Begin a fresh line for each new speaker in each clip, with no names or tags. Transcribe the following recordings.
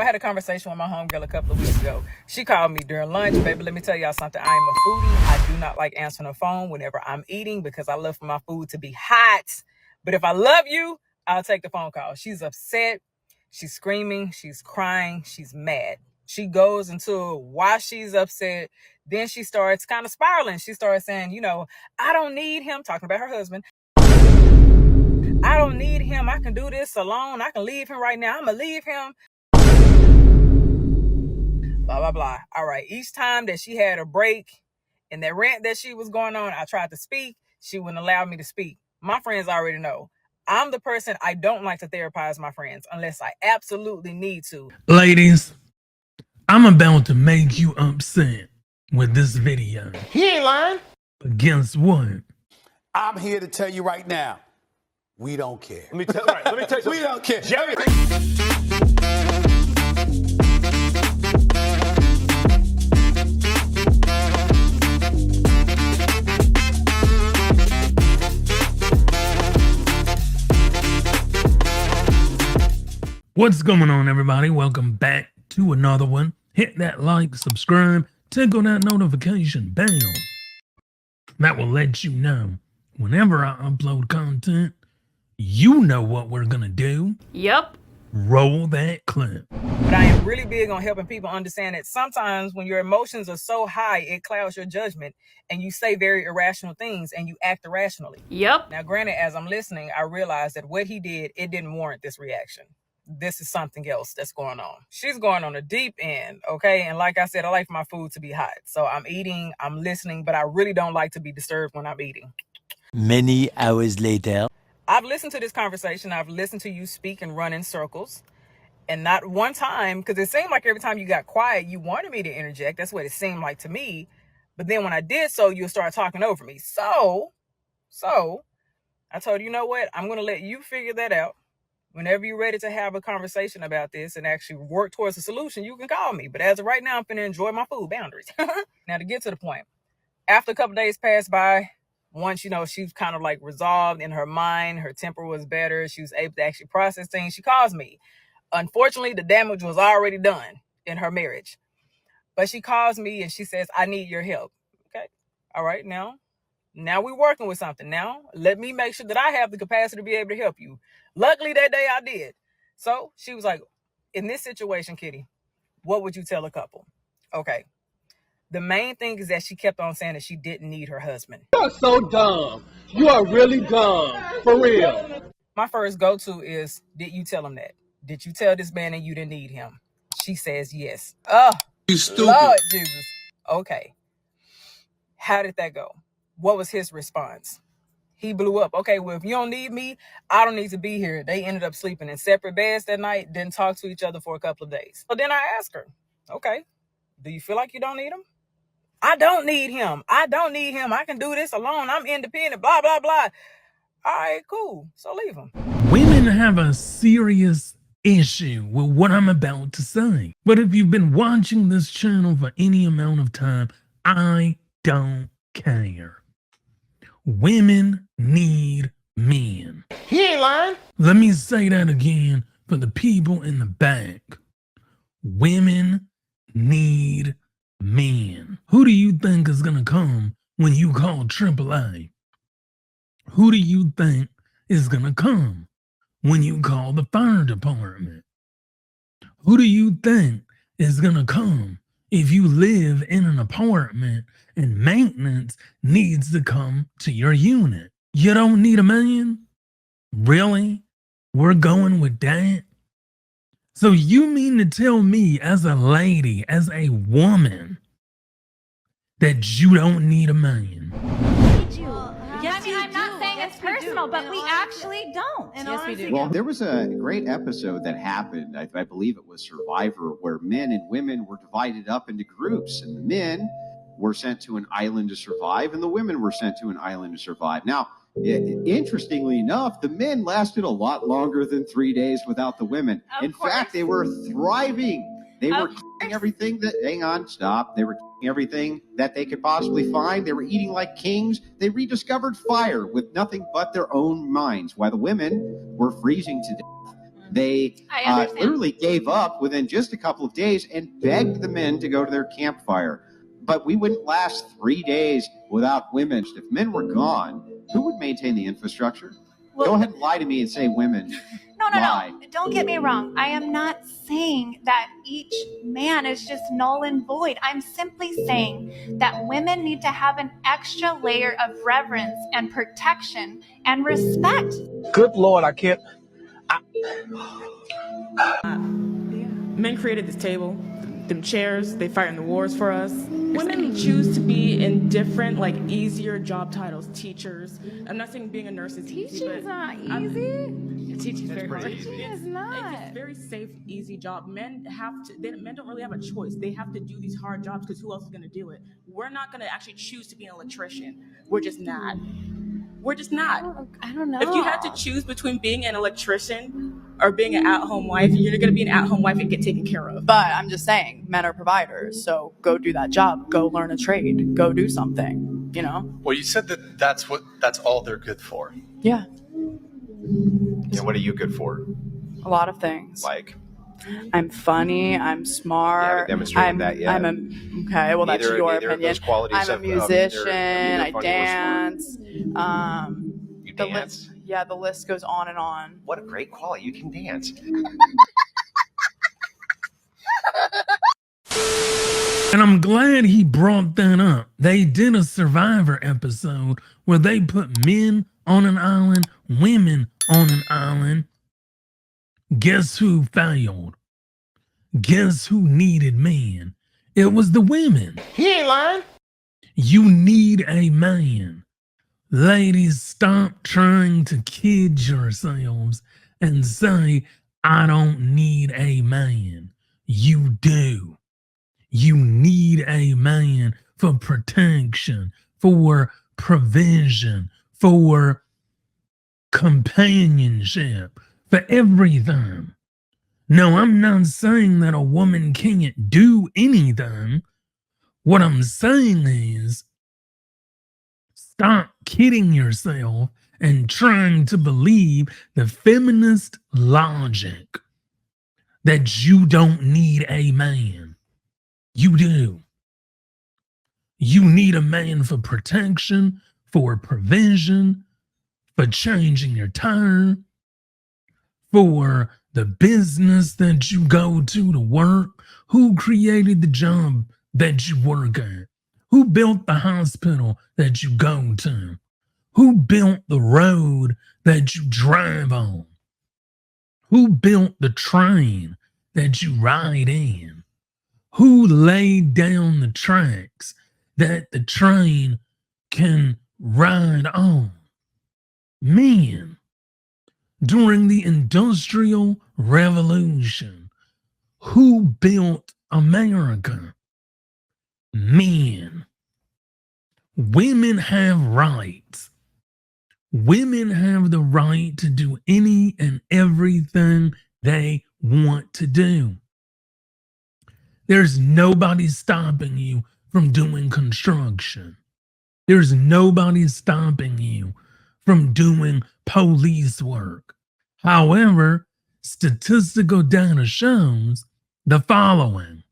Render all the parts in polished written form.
I had a conversation with my homegirl a couple of weeks ago. She called me during lunch. Baby, let me tell y'all something. I am a foodie. I do not like answering the phone whenever I'm eating because I love for my food to be hot. But if I love you, I'll take the phone call. She's upset. She's screaming. She's crying. She's mad. She goes into why she's upset. Then she starts kind of spiraling. She starts saying, I don't need him, talking about her husband. I don't need him. I can do this alone. I can leave him right now. I'm going to leave him. Blah, blah, blah. All right. Each time that she had a break in that rant that she was going on, I tried to speak. She wouldn't allow me to speak. My friends already know. I'm the person, I don't like to therapize my friends unless I absolutely need to.
Ladies, I'm about to make you upset with this video.
He ain't lying.
But guess what?
I'm here to tell you right now, we don't care.
Let me tell you something.
We don't care.
Jerry.
What's going on, everybody? Welcome back to another one. Hit that like, subscribe, tickle that notification bell. That will let you know whenever I upload content. You know what we're gonna do.
Yep.
Roll that clip.
But I am really big on helping people understand that sometimes when your emotions are so high, it clouds your judgment and you say very irrational things and you act irrationally.
Yep.
Now, granted, as I'm listening, I realized that what he did, it didn't warrant this reaction. This is something else that's going on. She's going on a deep end, okay? And like I said, I like my food to be hot. So I'm eating, I'm listening, but I really don't like to be disturbed when I'm eating.
Many hours later.
I've listened to this conversation. I've listened to you speak and run in circles. And not one time, because it seemed like every time you got quiet, you wanted me to interject. That's what it seemed like to me. But then when I did so, you'll start talking over me. So I told you, you know what? I'm going to let you figure that out. Whenever you're ready to have a conversation about this and actually work towards a solution, you can call me. But as of right now, I'm going to enjoy my food boundaries. Now, to get to the point, after a couple days passed by, once, she's kind of like resolved in her mind, her temper was better, she was able to actually process things, she calls me. Unfortunately, the damage was already done in her marriage. But she calls me and she says, I need your help. Okay. All right. Now we're working with something. Now, let me make sure that I have the capacity to be able to help you. Luckily, that day I did. So she was like, in this situation, Kitty, what would you tell a couple? Okay. The main thing is that she kept on saying that she didn't need her husband.
You are so dumb. You are really dumb. For real.
My first go-to is, did you tell him that? Did you tell this man that you didn't need him? She says yes. Oh,
You stupid.
Lord Jesus. Okay. How did that go? What was his response? He blew up. Okay, well, if you don't need me, I don't need to be here. They ended up sleeping in separate beds that night, didn't talk to each other for a couple of days. So then I asked her, okay, do you feel like you don't need him? I don't need him. I don't need him. I can do this alone. I'm independent, blah, blah, blah. All right, cool. So leave him.
Women have a serious issue with what I'm about to say. But if you've been watching this channel for any amount of time, I don't care. Women need men.
He ain't lying.
Let me say that again for the people in the back. Women need men. Who do you think is going to come when you call AAA? Who do you think is going to come when you call the fire department? Who do you think is going to come if you live in an apartment and maintenance needs to come to your unit? You don't need a man? Really? We're going with that? So you mean to tell me as a lady, as a woman, that you don't need a man?
I'm not saying it's personal, but we actually don't.
Yes, we do.
Well, there was a great episode that happened, I believe it was Survivor, where men and women were divided up into groups, and the men were sent to an island to survive, and the women were sent to an island to survive. Now, interestingly enough, the men lasted a lot longer than 3 days without the women. In fact, they were thriving. They were eating everything that, hang on, stop. They were eating everything that they could possibly find. They were eating like kings. They rediscovered fire with nothing but their own minds, while the women were freezing to death. They
I understand.
literally gave up within just a couple of days and begged the men to go to their campfire. But we wouldn't last 3 days without women. If men were gone, who would maintain the infrastructure?
Well,
go ahead and lie to me and say women.
No. Don't get me wrong. I am not saying that each man is just null and void. I'm simply saying that women need to have an extra layer of reverence and protection and respect.
Good Lord, I can't.
Men created this table, them chairs, they fight in the wars for us. Women choose to be in different, like, easier job titles. Teachers. I'm not saying being a nurse is easy,
Teaching's not easy.
Teaching's very hard.
It's not.
It's a very safe, easy job. Men don't really have a choice. They have to do these hard jobs because who else is going to do it? We're not going to actually choose to be an electrician. We're just not.
I don't know.
If you had to choose between being an electrician or being an at-home wife, you're going to be an at-home wife and get taken care of.
But I'm just saying, men are providers, so go do that job. Go learn a trade. Go do something, you know?
Well, you said that's all they're good for.
Yeah,
And what are you good for?
a lot of things.
Like,
I'm funny, I'm smart.
You haven't demonstrated that yet.
Okay, well, that's
Neither-
your
neither of
opinion.
those qualities
I'm a
have-
musician,
they're
I
funny or
dance.
you
The
dance.
the list goes on and on.
What a great quality! You can dance.
And I'm glad he brought that up. They did a Survivor episode where they put men on an island, women on an island. Guess who failed? Guess who needed men? It was the women.
He ain't lying.
You need a man. Ladies, stop trying to kid yourselves and say, I don't need a man. You do. You need a man for protection, for provision, for companionship, for everything. No, I'm not saying that a woman can't do anything. What I'm saying is, stop kidding yourself and trying to believe the feminist logic that you don't need a man. You do. You need a man for protection, for provision, for changing your tire, for the business that you go to work. Who created the job that you work at? Who built the hospital that you go to? Who built the road that you drive on? Who built the train that you ride in? Who laid down the tracks that the train can ride on? Men. During the Industrial Revolution, who built America? Men. Women have rights. Women have the right to do any and everything they want to do. There's nobody stopping you from doing construction. There's nobody stopping you from doing police work. However, statistical data shows the following.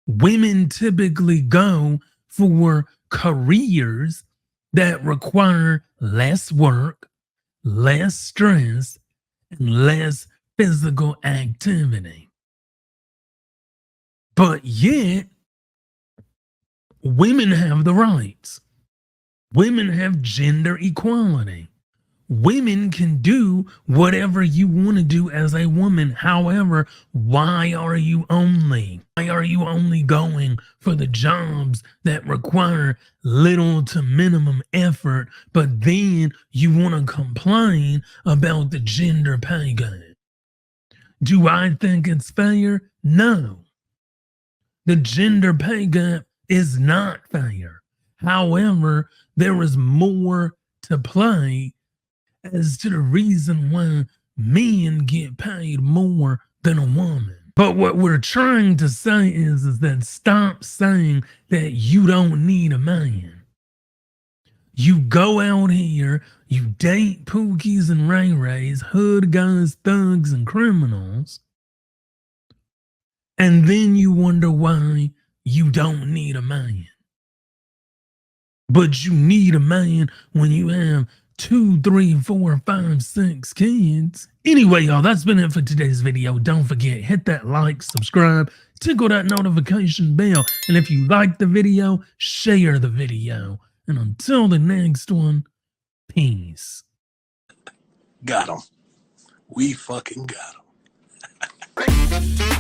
Women typically go for careers that require less work, less stress, and less physical activity. But yet, women have the rights. Women have gender equality. Women can do whatever you want to do as a woman. However, why are you only going for the jobs that require little to minimum effort, but then you want to complain about the gender pay gap? Do I think it's fair? No. The gender pay gap is not fair. However, there is more to play as to the reason why men get paid more than a woman. But what we're trying to say is that stop saying that you don't need a man. You go out here, you date Pookies and Ray Rays, hood guys, thugs, and criminals, and then you wonder why you don't need a man. But you need a man when you have 2, 3, 4, 5, 6 kids. Anyway, y'all, that's been it for today's video. Don't forget, hit that like, subscribe, tickle that notification bell. And if you like the video, share the video. And until the next one, peace.
Got him. We fucking got him.